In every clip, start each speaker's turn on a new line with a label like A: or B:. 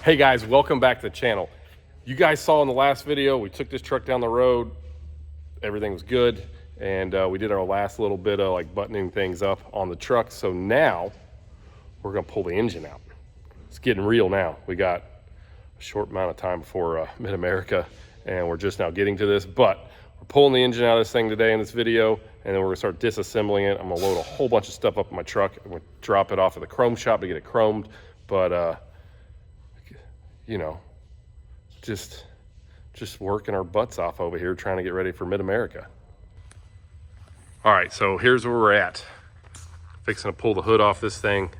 A: Hey guys, welcome back to the channel. You guys saw in the last video, we took this truck down the road, everything was good, and we did our last little bit of like buttoning things up on the truck. So now we're gonna pull the engine out. It's getting real now. We got a short amount of time before Mid-America, and we're just now getting to this, but we're pulling the engine out of this thing today in this video, and then we're gonna start disassembling it. I'm gonna load a whole bunch of stuff up in my truck. I'm gonna drop it off at the chrome shop to get it chromed, but you know, just working our butts off over here trying to get ready for Mid-America. All right, so here's where we're at. Fixing to pull the hood off this thing,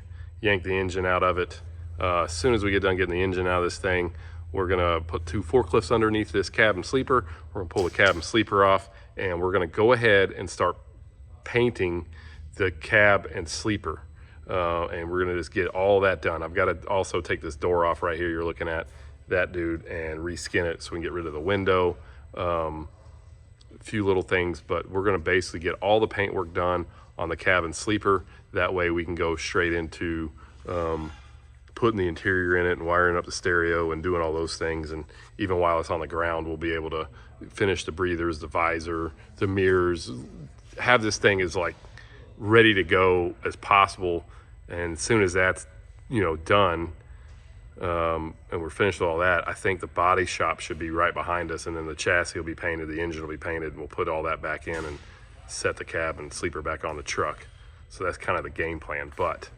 A: yank the engine out of it. As soon as we get done getting the engine out of this thing, we're gonna put 2 forklifts underneath this cabin sleeper. We're gonna pull the cabin sleeper off, and we're gonna go ahead and start painting the cab and sleeper. And we're gonna just get all that done. I've gotta also take this door off right here, you're looking at that dude, and reskin it so we can get rid of the window. A few little things, but we're gonna basically get all the paint work done on the cabin sleeper. That way we can go straight into putting the interior in it and wiring up the stereo and doing all those things. And even while it's on the ground, we'll be able to finish the breathers, the visor, the mirrors, have this thing as like ready to go as possible. And as soon as that's, you know, done, and we're finished with all that, I think the body shop should be right behind us, and then the chassis will be painted, the engine will be painted, and we'll put all that back in and set the cab and sleeper back on the truck. So that's kind of the game plan. But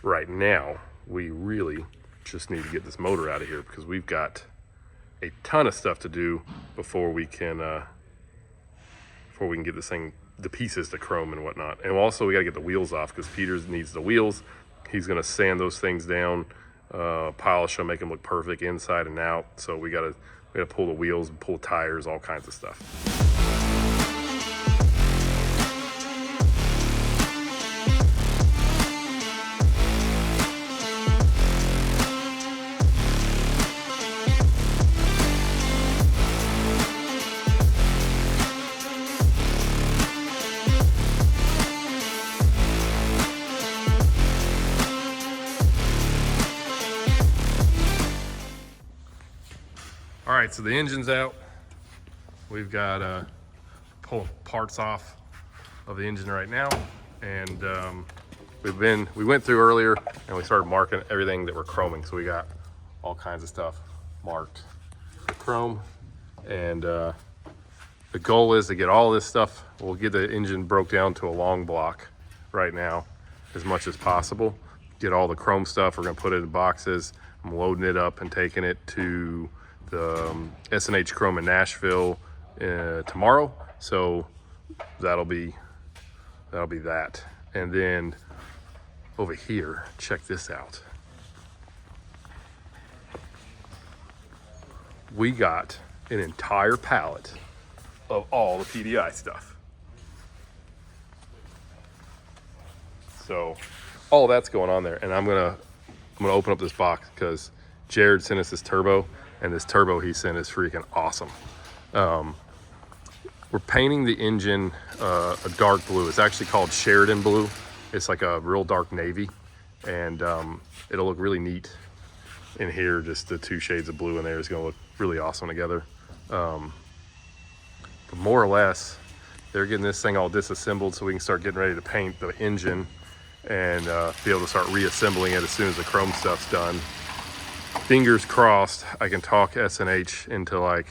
A: right now, we really just need to get this motor out of here because we've got a ton of stuff to do before we can get this thing, the pieces to chrome and whatnot. And also we got to get the wheels off because Peters needs the wheels. He's going to sand those things down, polish them, make them look perfect inside and out. So we got to pull the wheels and pull tires, all kinds of stuff. All right, so the engine's out. We've got pull parts off of the engine right now, and we went through earlier and we started marking everything that we're chroming. So we got all kinds of stuff marked for chrome, and the goal is to get all this stuff. We'll get the engine broke down to a long block right now as much as possible. Get all the chrome stuff. We're gonna put it in boxes. I'm loading it up and taking it to the S&H Chrome in Nashville tomorrow. So that'll be that. And then over here, check this out. We got an entire pallet of all the PDI stuff. So all that's going on there. And I'm gonna open up this box because Jared sent us this turbo, and this turbo he sent is freaking awesome. We're painting the engine a dark blue. It's actually called Sheridan blue. It's like a real dark navy, and it'll look really neat in here. Just the 2 shades of blue in there is gonna look really awesome together. But more or less, they're getting this thing all disassembled so we can start getting ready to paint the engine and be able to start reassembling it as soon as the chrome stuff's done. Fingers crossed I can talk S&H into like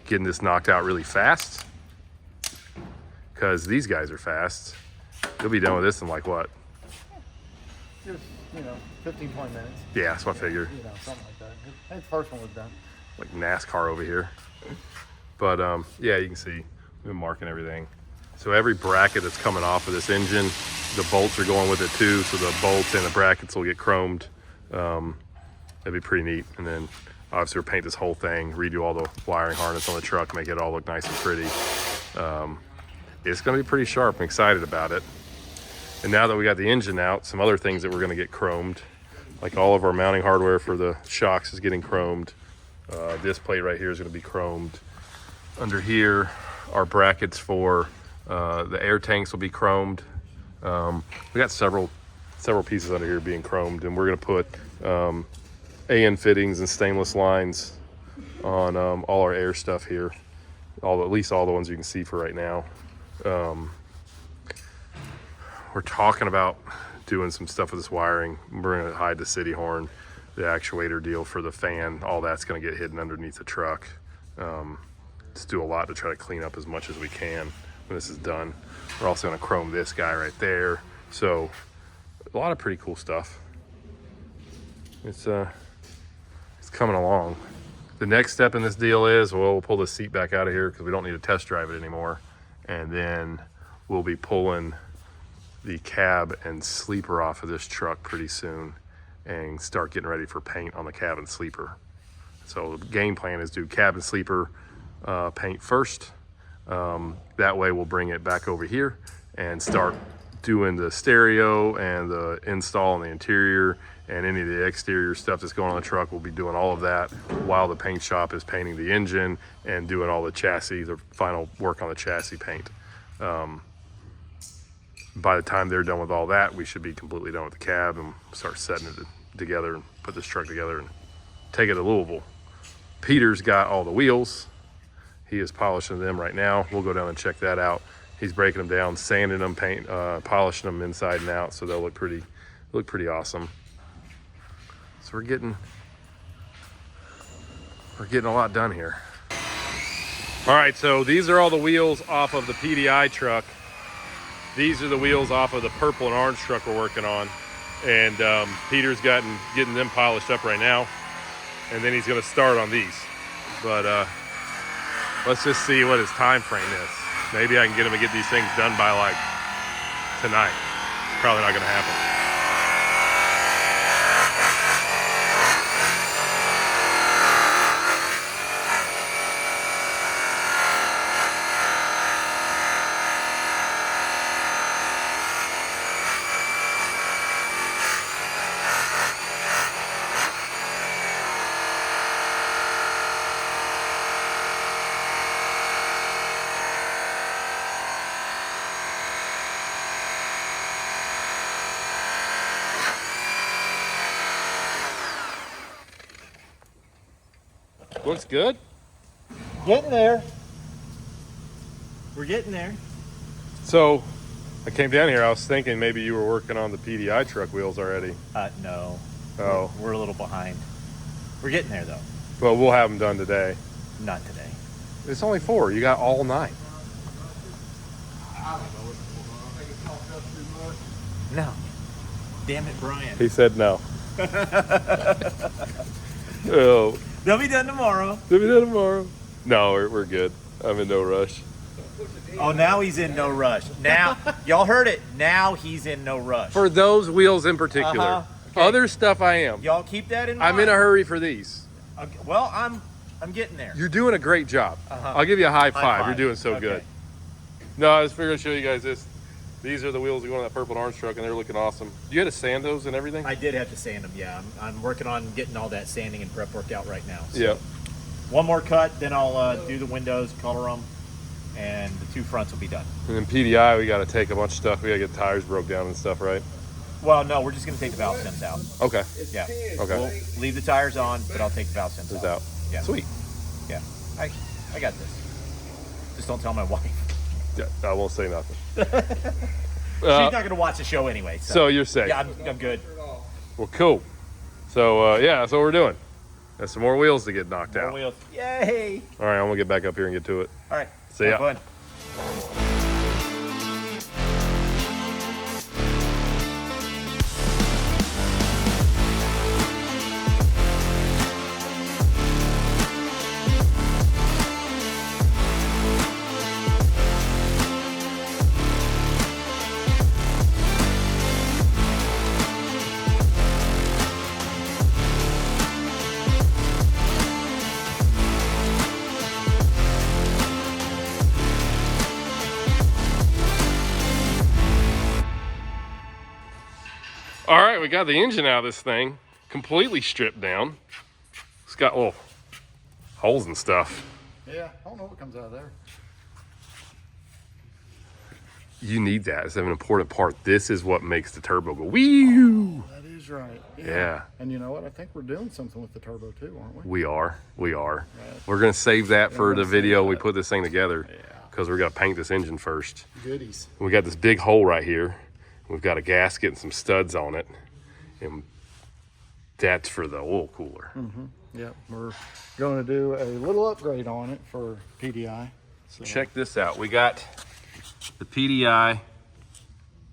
A: getting this knocked out really fast, because these guys are fast. They'll be done with this in like what?
B: Just, 15, 20 minutes.
A: Yeah, that's what I figured.
B: Something like that. I think the first one was done.
A: Like NASCAR over here. But yeah, you can see we've been marking everything. So every bracket that's coming off of this engine, the bolts are going with it too. So the bolts and the brackets will get chromed. That'd be pretty neat. And then obviously we'll paint this whole thing, redo all the wiring harness on the truck, make it all look nice and pretty. It's gonna be pretty sharp. I'm excited about it. And now that we got the engine out, some other things that we're gonna get chromed, like all of our mounting hardware for the shocks is getting chromed. This plate right here is gonna be chromed. Under here, our brackets for the air tanks will be chromed. We got several pieces under here being chromed, and we're gonna put AN fittings and stainless lines on all our air stuff here. At least all the ones you can see for right now. We're talking about doing some stuff with this wiring. We're gonna hide the city horn, the actuator deal for the fan. All that's gonna get hidden underneath the truck. Just do a lot to try to clean up as much as we can when this is done. We're also gonna chrome this guy right there. So a lot of pretty cool stuff. It's coming along. The next step in this deal is we'll pull the seat back out of here because we don't need to test drive it anymore. And then we'll be pulling the cab and sleeper off of this truck pretty soon and start getting ready for paint on the cab and sleeper. So the game plan is do cab and sleeper paint first. That way we'll bring it back over here and start doing the stereo and the install on the interior and any of the exterior stuff that's going on the truck. We'll be doing all of that while the paint shop is painting the engine and doing all the chassis, the final work on the chassis paint. By the time they're done with all that, we should be completely done with the cab and start setting it together and put this truck together and take it to Louisville. Peter's got all the wheels. He is polishing them right now. We'll go down and check that out. He's breaking them down, sanding them, polishing them inside and out, so they'll look pretty awesome. So we're getting a lot done here. All right, so these are all the wheels off of the PDI truck. These are the wheels off of the purple and orange truck we're working on. And Peter's getting them polished up right now. And then he's gonna start on these. But let's just see what his time frame is. Maybe I can get him to get these things done by like tonight. Probably not gonna happen. Looks good.
C: Getting there. We're getting there.
A: So I came down here, I was thinking maybe you were working on the PDI truck wheels already.
C: No.
A: Oh.
C: We're a little behind. We're getting there though.
A: Well, we'll have them done today.
C: Not today.
A: It's only 4. You got all night.
C: No. Damn it, Brian.
A: He said no. Oh.
C: They'll be done tomorrow.
A: They'll be done tomorrow. No, we're good. I'm in no rush.
C: Oh, now he's in no rush. Now, y'all heard it. Now he's in no rush.
A: For those wheels in particular.
C: Okay.
A: Other stuff I am.
C: Y'all keep that in mind.
A: I'm in a hurry for these.
C: Okay. Well, I'm getting there.
A: You're doing a great job. I'll give you a high five. You're doing so
C: Okay.
A: good. No, I was figuring to show you guys this. These are the wheels that go on that purple and orange truck, and they're looking awesome. You had to sand those and everything?
C: I did have to sand them, yeah. I'm working on getting all that sanding and prep work out right now. So
A: Yeah.
C: one more cut, then I'll do the windows, color them, and the 2 fronts will be done.
A: And then PDI, we got to take a bunch of stuff. We got to get tires broke down and stuff, right?
C: Well, no, we're just going to take the valve stems out.
A: Okay.
C: Yeah.
A: Okay.
C: We'll leave the tires on, but I'll take the valve stems
A: It's
C: out.
A: out.
C: Yeah.
A: Sweet.
C: Yeah. I got this. Just don't tell my wife.
A: Yeah, I won't say nothing.
C: She's not going to watch the show anyway.
A: So you're safe.
C: Yeah, I'm good.
A: Well, cool. So, yeah, that's what we're doing. Got some more wheels to get knocked
C: More
A: out.
C: wheels. Yay!
A: All right, I'm going to get back up here and get to it.
C: All right.
A: See ya.
C: Have fun.
A: All right, we got the engine out of this thing, completely stripped down. It's got little holes and stuff.
B: Yeah, I don't know what comes out of there.
A: You need that. It's an important part. This is what makes the turbo go wee.
B: That is is right.
A: Yeah.
B: And you know what? I think we're doing something with the turbo too, aren't we?
A: We are.
B: Right.
A: We're gonna save that
B: Yeah,
A: for
B: we're
A: the
B: gonna save
A: video we
B: that.
A: put this thing together.
B: Yeah.
A: Because we're gonna paint this engine first.
B: Goodies.
A: We got this big hole right here. We've got a gasket and some studs on it, and that's for the oil cooler.
B: Yep. We're going to do a little upgrade on it for PDI. So
A: Check this out. We got the PDI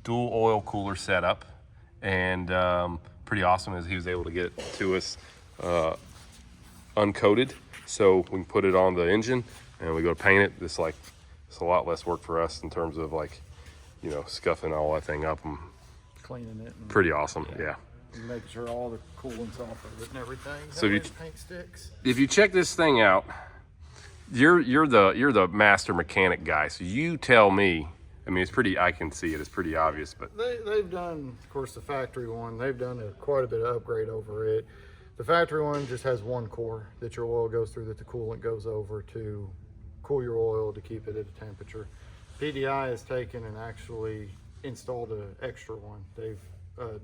A: dual oil cooler setup, and pretty awesome as he was able to get it to us uncoated, so we can put it on the engine and we go to paint it. It's a lot less work for us in terms of like, you know, scuffing all that thing up. And
B: cleaning it. And
A: pretty awesome. Yeah.
B: and making sure all the coolant's off of it and everything.
A: So
B: That
A: if
B: way
A: you-
B: the paint sticks.
A: If you check this thing out, you're the master mechanic guy. So you tell me. I mean, it's pretty. I can see it. It's pretty obvious, but
B: They've done, of course, the factory one. They've done quite a bit of upgrade over it. The factory one just has one core that your oil goes through, that the coolant goes over to cool your oil to keep it at a temperature. PDI has taken and actually installed an extra one. They've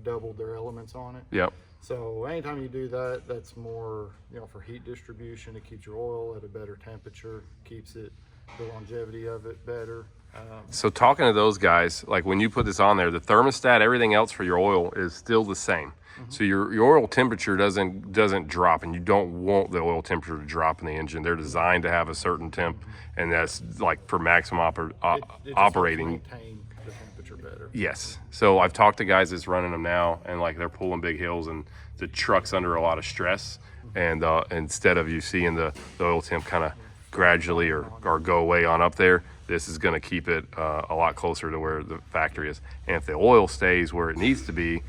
B: doubled their elements on it.
A: yep.
B: So anytime you do that, that's more, you know, for heat distribution. It keeps your oil at a better temperature, keeps it, the longevity of it better.
A: So talking to those guys, like when you put this on there, the thermostat, everything else for your oil is still the same. So your oil temperature doesn't drop, and you don't want the oil temperature to drop in the engine. They're designed to have a certain temp, and that's like for maximum
B: It just
A: operating.
B: helps maintain the temperature better.
A: Yes. So I've talked to guys that's running them now, and like they're pulling big hills, and the truck's under a lot of stress. And instead of you seeing the oil temp kind of gradually or go away on up there, this is going to keep it a lot closer to where the factory is. And if the oil stays where it needs to be,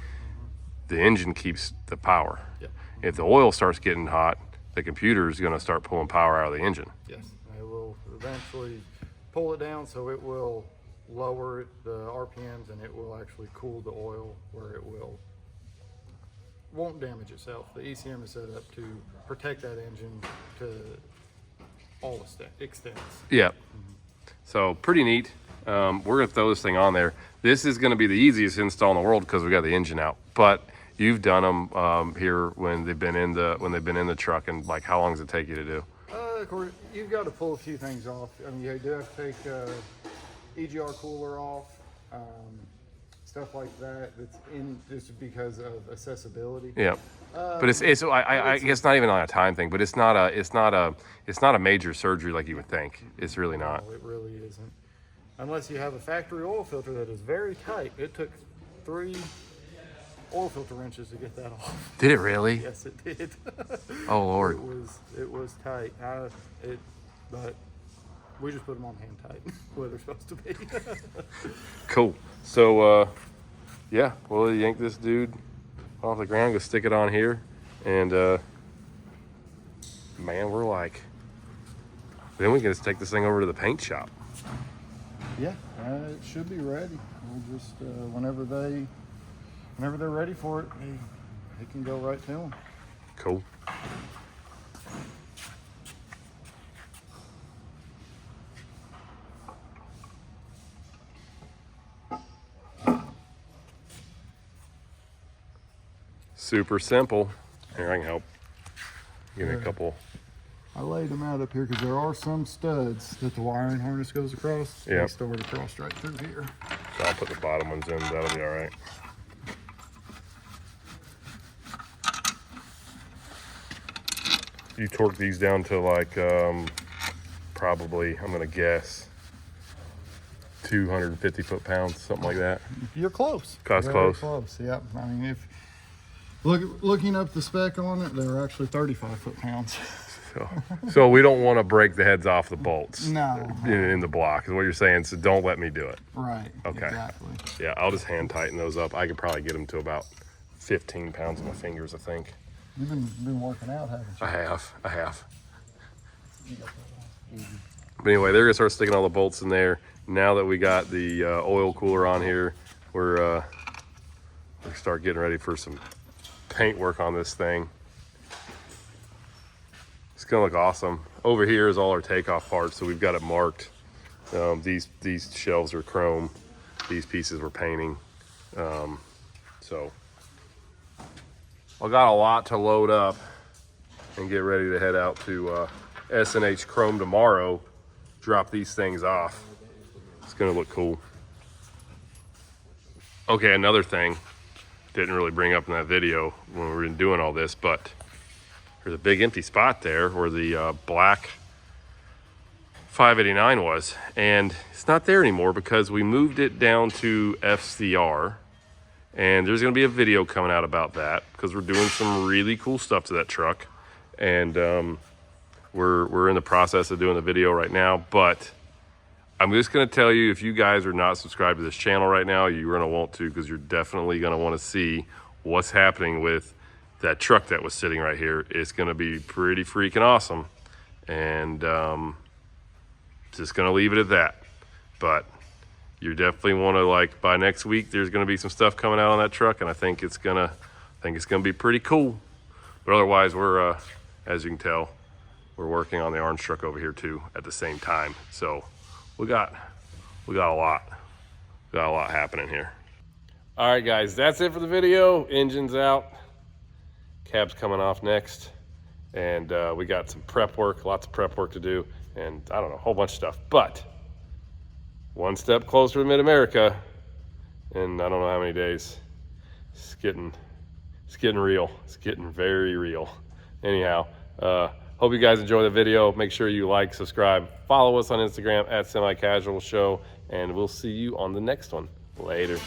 A: the engine keeps the power.
B: Yep.
A: If the oil starts getting hot, the computer is going to start pulling power out of the engine.
B: Yes, it will eventually pull it down, so it will lower the RPMs and it will actually cool the oil where it won't damage itself. The ECM is set up to protect that engine to all extents.
A: Yeah. So pretty neat. We're gonna throw this thing on there. This is gonna be the easiest install in the world because we got the engine out. But you've done them here when they've been in the truck, and like how long does it take you to do?
B: Of course, you've got to pull a few things off. I mean, you do have to take EGR cooler off, stuff like that. That's in just because of accessibility.
A: Yeah. But it's I guess not even on a time thing, but it's not a major surgery like you would think. It's really not.
B: No, it really isn't. Unless you have a factory oil filter that is very tight. It took 3 oil filter wrenches to get that off.
A: Did it really?
B: Yes, it did.
A: Oh Lord.
B: It was tight. But we just put them on hand tight where they're supposed to be.
A: Cool. So yeah, we'll yank this dude off the ground, go stick it on here, and man, we're like, then we can just take this thing over to the paint shop.
B: Yeah, it should be ready. We'll just whenever they're ready for it, they can go right to them.
A: Cool. Super simple. Here, I can help. Give me a couple.
B: I laid them out up here because there are some studs that the wiring harness goes across.
A: Yeah.
B: They store it across right through here.
A: So I'll put the bottom ones in. That'll be all right. You torque these down to like probably, I'm gonna guess, 250 foot-pounds, something like that.
B: You're close.
A: That's
B: Very
A: close.
B: Yep. I mean, if looking up the spec on it, they're actually 35 foot-pounds.
A: So we don't want to break the heads off the bolts.
B: No.
A: In the block is what you're saying. So don't let me do it.
B: Right.
A: Okay.
B: Exactly.
A: Yeah, I'll just hand tighten those up. I could probably get them to about 15 pounds with my fingers, I think.
B: You've been working out, haven't you?
A: I have. But anyway, they're gonna start sticking all the bolts in there. Now that we got the oil cooler on here, we're start getting ready for some paint work on this thing. It's gonna look awesome. Over here is all our takeoff parts, so we've got it marked. These shelves are chrome. These pieces we're painting. So I got a lot to load up and get ready to head out to S&H Chrome tomorrow. Drop these things off. It's gonna look cool. Okay, another thing, didn't really bring up in that video when we were doing all this, but there's a big empty spot there where the black 589 was, and it's not there anymore because we moved it down to FCR, and there's gonna be a video coming out about that because we're doing some really cool stuff to that truck, and we're in the process of doing the video right now. But I'm just gonna tell you, if you guys are not subscribed to this channel right now, you're gonna want to, because you're definitely gonna want to see what's happening with that truck that was sitting right here. It's gonna be pretty freaking awesome, and just gonna leave it at that. But you definitely want to, like, by next week there's gonna be some stuff coming out on that truck, and I think it's gonna be pretty cool. But otherwise, we're as you can tell, we're working on the orange truck over here too at the same time. So we got a lot happening here. All right, guys, that's it for the video. Engine's out, cab's coming off next, and we got some prep work, lots of prep work to do, and I don't know, a whole bunch of stuff. But one step closer to Mid-America, and I don't know how many days. It's getting real. It's getting very real. Anyhow, hope you guys enjoy the video. Make sure you like, subscribe, follow us on Instagram @SemiCasualShow, and we'll see you on the next one. Later.